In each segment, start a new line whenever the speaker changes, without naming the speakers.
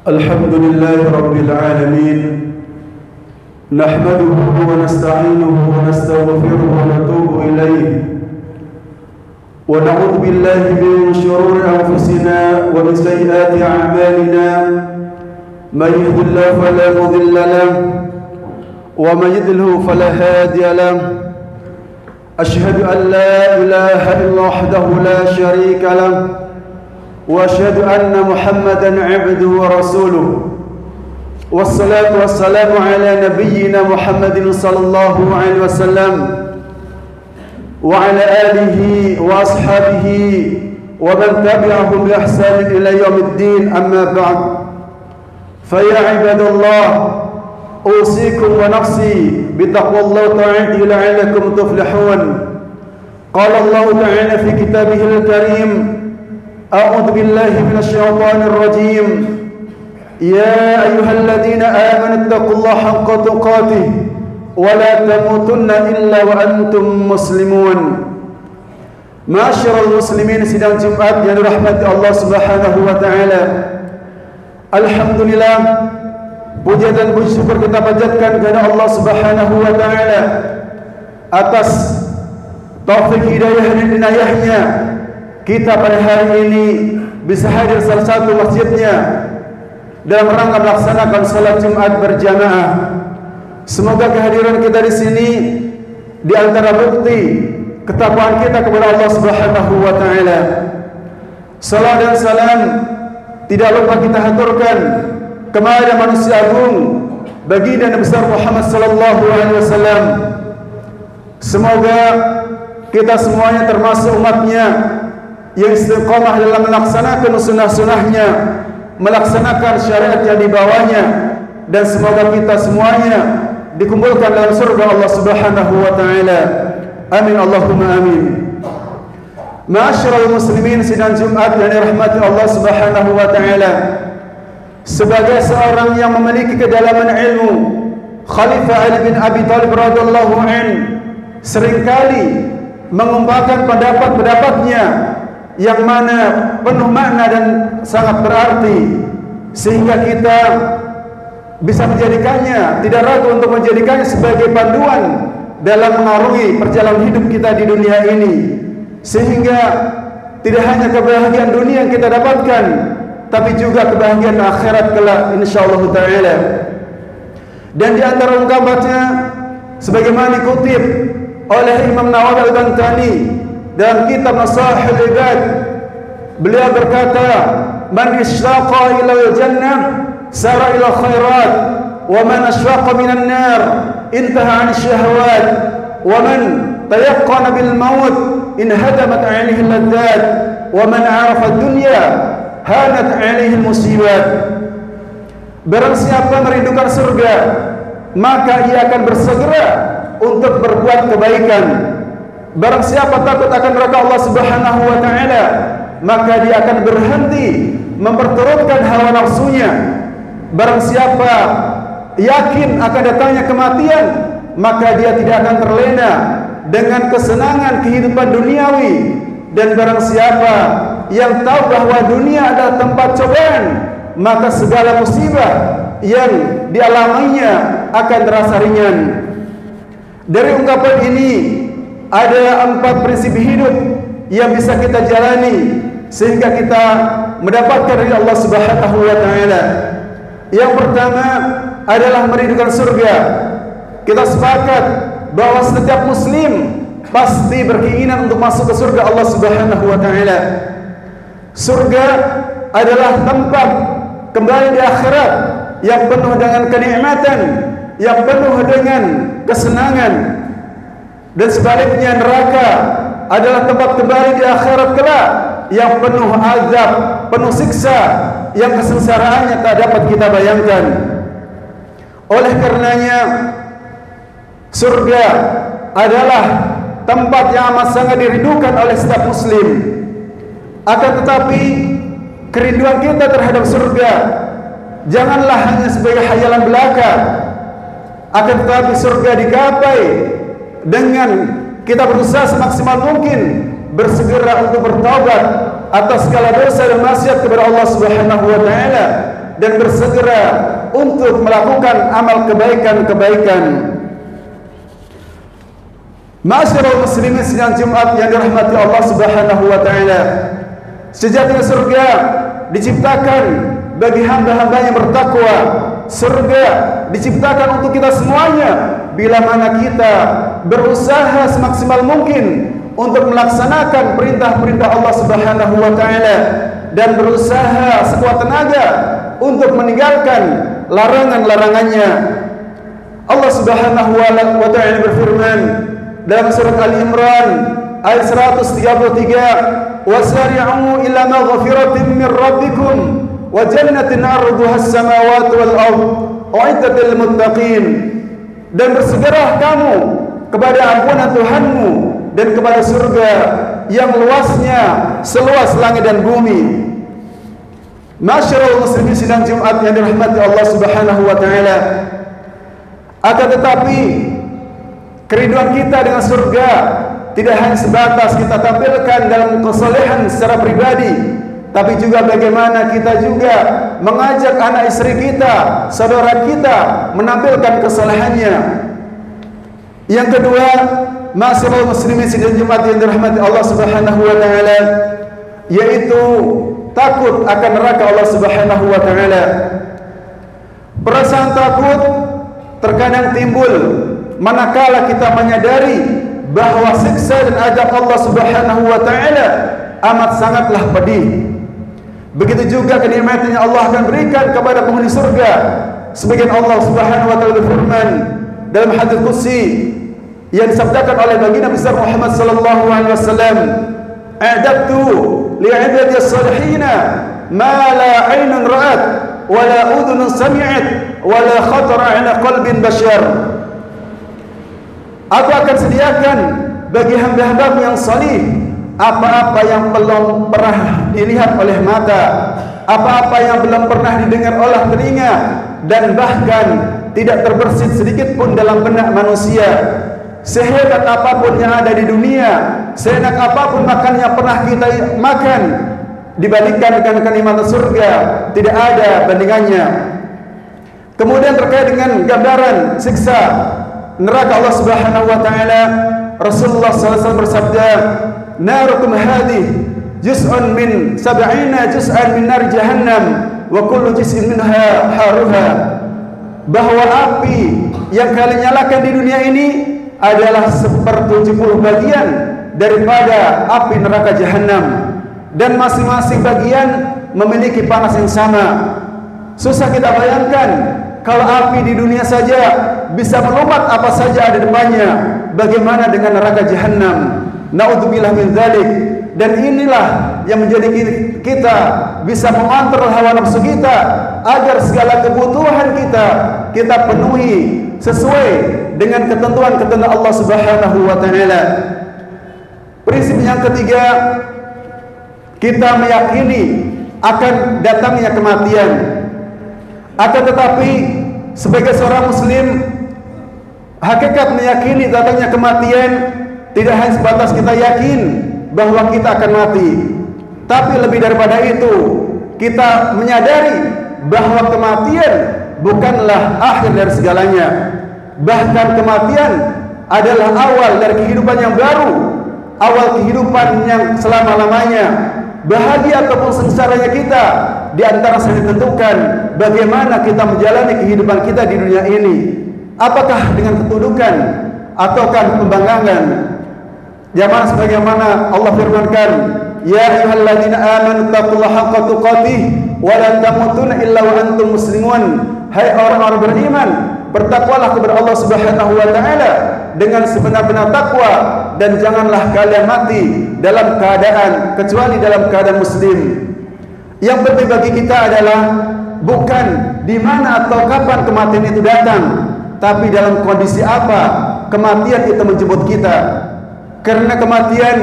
Alhamdulillahi Rabbil Alamin. Nahmaduhu wa nasta'inuhu wa nastaghfiruhu wa natubu ilayhi. Wa na'udzu billahi min shururi anfusina wa min sayyiati a'malina. Man yahdihillahu fala mudilla lahu wa man yudlil fala hadiya lahu. Ashhadu an la ilaha illa wahdahu la sharika lahu wa ashhadu anna Muhammadan 'abduhu wa rasuluhu. Wassalatu wassalamu ala nabiyyina Muhammadin sallallahu alaihi wasallam wa ala alihi wa ashabihi wa man tabi'ahum bi ihsan ila yaumiddin, amma ba'd. Fa ya ibadallah, usikum wa nafsi bi taqwallahi ta'ala la'allakum tuflihun. Qala Allah ta'ala fi kitabihil karim: a'udzu billahi minasy syaithanir rajim. يا أيها الذين آمنوا اتقوا الله حق تقاته ولا تموتن إلا وأنتم مسلمون. Ma'asyiral muslimin, sidang Jumat yang dirahmati Allah Subhanahu wa taala. Alhamdulillah, puja dan puji syukur kita panjatkan kepada Allah Subhanahu wa taala atas taufik hidayah dan inayahnya kita pada hari ini bisa hadir salah satu masjidnya dalam rangka melaksanakan salat Jumat berjamaah. Semoga kehadiran kita di sini di antara bukti ketakwaan kita kepada Allah Subhanahu wa taala. Salam dan salam tidak lupa kita haturkan kepada manusia agung, baginda Nabi besar Muhammad sallallahu alaihi wasallam. Semoga kita semuanya termasuk umatnya yang istiqamah dalam melaksanakan sunnah-sunnahnya, melaksanakan syariat yang dibawanya, dan semoga kita semuanya dikumpulkan dalam surga Allah Subhanahu wa taala. Amin Allahumma amin. Ma'asyiral muslimin, sidang Jumat yang dirahmati Allah Subhanahu wa taala. Sebagai seorang yang memiliki kedalaman ilmu, Khalifah Ali bin Abi Thalib radhiyallahu anhu seringkali mengungkapkan pendapat-pendapatnya yang mana penuh makna dan sangat berarti, sehingga kita bisa menjadikannya, tidak ragu untuk menjadikannya sebagai panduan dalam mengarungi perjalanan hidup kita di dunia ini, sehingga tidak hanya kebahagiaan dunia yang kita dapatkan, tapi juga kebahagiaan akhirat kelak insyaallah taala. Dan di antara ungkapannya sebagaimana dikutip oleh Imam Nawawi Al-Bantani dalam kitab Nasahul Ibad, beliau berkata, man ishtaqa ila al-jannah sara ila khairat, wa man ashfaqa minan nar intaha 'an syahawat, wa man tayaqqana bil maut inhadamat 'alaihi al-ladzat, wa man 'arafa ad-dunya hanat 'alaihi al-musibat. Barang siapa merindukan surga, maka ia akan bersegera untuk berbuat kebaikan. Barang siapa takut akan neraka Allah Subhanahu wa taala, maka dia akan berhenti memperturutkan hawa nafsunya. Barang siapa yakin akan datangnya kematian, maka dia tidak akan terlena dengan kesenangan kehidupan duniawi. Dan barang siapa yang tahu bahwa dunia adalah tempat cobaan, maka segala musibah yang dialaminya akan terasa ringan. Dari ungkapan ini ada 4 prinsip hidup yang bisa kita jalani sehingga kita mendapatkan dari Allah Subhanahu wa taala. Yang pertama adalah merindukan surga. Kita sepakat bahwa setiap muslim pasti berkeinginan untuk masuk ke surga Allah Subhanahu wa taala. Surga adalah tempat kembali di akhirat yang penuh dengan kenikmatan, yang penuh dengan kesenangan. Dan sebaliknya neraka adalah tempat kembali di akhirat kelak yang penuh azab, penuh siksa, yang kesengsaraannya tak dapat kita bayangkan. Oleh karenanya surga adalah tempat yang amat sangat dirindukan oleh setiap muslim. Akan tetapi kerinduan kita terhadap surga janganlah hanya sebagai khayalan belaka. Akan tetapi surga digapai dengan kita berusaha semaksimal mungkin bersegera untuk bertaubat atas segala dosa dan maksiat kepada Allah Subhanahu wa taala dan bersegera untuk melakukan amal kebaikan-kebaikan. Ma'asyiral muslimin sidang Jumat yang dirahmati Allah Subhanahu wa taala. Sejatinya surga diciptakan bagi hamba-hamba yang bertakwa. Surga diciptakan untuk kita semuanya bila mana kita berusaha semaksimal mungkin untuk melaksanakan perintah-perintah Allah Subhanahu wa taala dan berusaha sekuat tenaga untuk meninggalkan larangan-larangannya. Allah Subhanahu wa taala berfirman dalam surat Ali Imran ayat 133, "Wasari'u ila maghfiratin min rabbikum wa jannatin 'arduha as-samawati wal ard u'iddat lil muttaqin." Dan bersegeralah kamu kepada ampunan Tuhanmu dan kepada surga yang luasnya seluas langit dan bumi. Masyarul muslimin sidang Jumat yang dirahmati Allah Subhanahu wa taala. Akan tetapi kerinduan kita dengan surga tidak hanya sebatas kita tampilkan dalam kesalehan secara pribadi, tapi juga bagaimana kita juga mengajak anak istri kita, saudara kita menampilkan kesalehannya. Yang kedua, ma'asyiral muslimin sidang Jumat yang dirahmati Allah Subhanahu wa taala, yaitu takut akan neraka Allah Subhanahu wa taala. Perasaan takut terkadang timbul manakala kita menyadari bahwa siksa dan azab Allah Subhanahu wa taala amat sangatlah pedih. Begitu juga kenikmatan yang Allah akan berikan kepada penghuni surga. Sebagian Allah Subhanahu wa taala berfirman dalam hadis qudsi yang disabdakan oleh baginda besar Muhammad sallallahu alaihi wasallam, "A'dadtu li'ibadi as-salihin ma la 'ainun ra'at wa la udhunun sami'at wa la khatara 'ala qalbin bashar." Aku akan sediakan bagi hamba-hambaku yang salih apa-apa yang belum pernah dilihat oleh mata, apa-apa yang belum pernah didengar oleh telinga, dan bahkan tidak terbersit sedikit pun dalam benak manusia. Sehebat apapun yang ada di dunia, seenak apapun makan yang pernah kita makan, dibandingkan dengan kenikmatan surga, tidak ada bandingannya. Kemudian terkait dengan gambaran siksa neraka Allah Subhanahu wa taala, Rasulullah SAW bersabda, "Narukum hadhihi juz'un min 70 juz'an min nar jahannam wa kullu juz'in minha haruha." Bahwa api yang kalian nyalakan di dunia ini adalah 1/70 bagian daripada api neraka jahanam, dan masing-masing bagian memiliki panas yang sama. Susah kita bayangkan kalau api di dunia saja bisa melumat apa saja ada depannya, bagaimana dengan neraka jahanam? Naudzubillah min dzalik. Dan inilah yang menjadi kita bisa mengontrol hawa nafsu kita agar segala kebutuhan kita penuhi sesuai dengan ketentuan-ketentuan Allah Subhanahu wa taala. Prinsip yang ketiga, kita meyakini akan datangnya kematian. Akan tetapi sebagai seorang muslim, hakikat meyakini datangnya kematian tidak hanya sebatas kita yakin bahwa kita akan mati, tapi lebih daripada itu kita menyadari bahwa kematian bukanlah akhir dari segalanya. Bahkan kematian adalah awal dari kehidupan yang baru, awal kehidupan yang selama-lamanya. Bahagia ataupun sengsaranya kita di antara yang ditentukan bagaimana kita menjalani kehidupan kita di dunia ini. Apakah dengan ketundukan ataukah pembanggangan? Zaman sebagaimana Allah firmankan, "Ya ayyuhalladzina amanu taqullaha haqqa tuqatih wa la tamutunna illa wa antum muslimun." Hai orang-orang beriman, bertakwalah kepada Allah Subhanahu wa taala dengan sebenar-benar takwa, dan janganlah kalian mati dalam keadaan kecuali dalam keadaan muslim. Yang penting bagi kita adalah bukan di mana atau kapan kematian itu datang, tapi dalam kondisi apa kematian itu menjemput kita. Karena kematian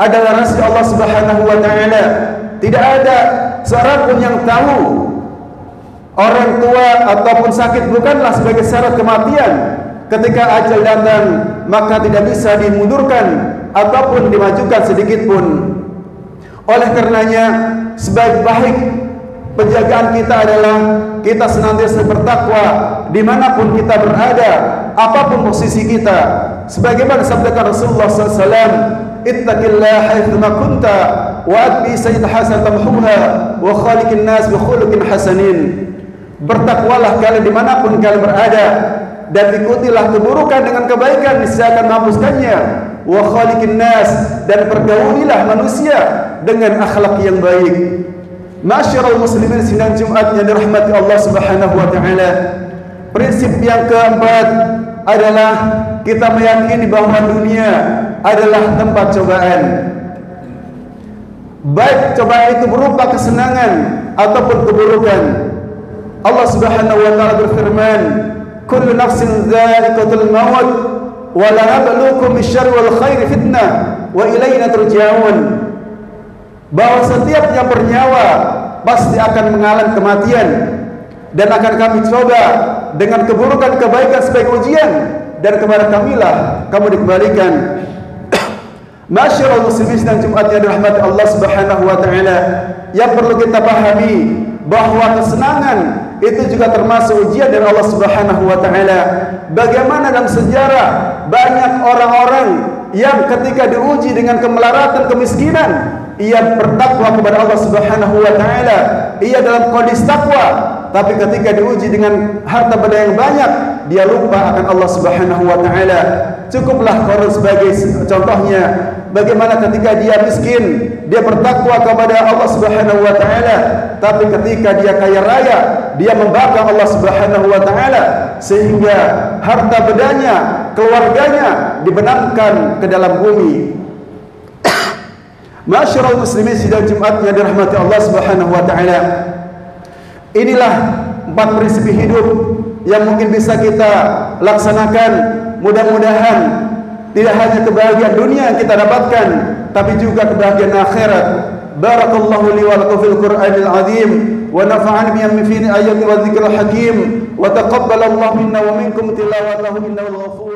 adalah rahasia Allah Subhanahu wa taala. Tidak ada seorang pun yang tahu. Orang tua ataupun sakit bukanlah sebagai syarat kematian, ketika ajal datang maka tidak bisa dimundurkan ataupun dimajukan sedikit pun. Oleh karenanya sebaik-baik penjagaan kita adalah kita senantiasa bertakwa dimanapun kita berada, apapun posisi kita. Sebagaimana sabda Rasulullah SAW, ittaqillaha haitsuma kunta wa atbi sayyi'ata hasanatan tamhuha wa khaliqin nas bi khuluqin hasanin. Bertakwalah kalian dimanapun kalian berada, dan ikutilah keburukan dengan kebaikan, niscaya akan menghapuskannya. Wa khaliqin nas, dan pergaulilah manusia dengan akhlak yang baik. Masyarul muslimin sidang Jumat yang dirahmati Allah Subhanahu wa taala. Prinsip yang keempat adalah kita meyakini bahwa dunia adalah tempat cobaan. Baik cobaan itu berupa kesenangan ataupun keburukan. Allah Subhanahu wa taala berfirman, "Kullu nafsin dha'iqatul maut wa la nabluukum bisyarri wal khairi fitnah wa ilaina turja'un." Bahwa setiap yang bernyawa pasti akan mengalami kematian, dan akan kami coba dengan keburukan kebaikan sebagai ujian, dan kepada kamilah kamu dikembalikan. Masyarul muslimin dan Jumat yang dirahmati Allah Subhanahu wa taala, yang perlu kita pahami bahwa kesenangan itu juga termasuk ujian dari Allah Subhanahu wa taala. Bagaimana dalam sejarah banyak orang-orang yang ketika diuji dengan kemelaratan, kemiskinan, ia bertakwa kepada Allah Subhanahu wa taala, ia dalam kondisi takwa. Tapi ketika diuji dengan harta benda yang banyak, dia lupa akan Allah Subhanahu wa taala. Cukuplah Qarun sebagai contohnya, bagaimana ketika dia miskin, dia bertakwa kepada Allah Subhanahu wa taala, tapi ketika dia kaya raya, dia membanggakan Allah Subhanahu wa taala sehingga harta bendanya, keluarganya dibenamkan ke dalam bumi. Masyarul muslimin sidang Jumat yang dirahmati Allah Subhanahu wa taala. Inilah 4 prinsip hidup yang mungkin bisa kita laksanakan. Mudah-mudahan tidak hanya kebahagiaan dunia yang kita dapatkan, tapi juga kebahagiaan akhirat. Barakallahu li wa lakum fil Qur'anil azim, wa nafa'ani bima fihi ayati wa dzikril hakim, wa taqabbalallahu minna wa minkum tilawatahu innahu ghafur.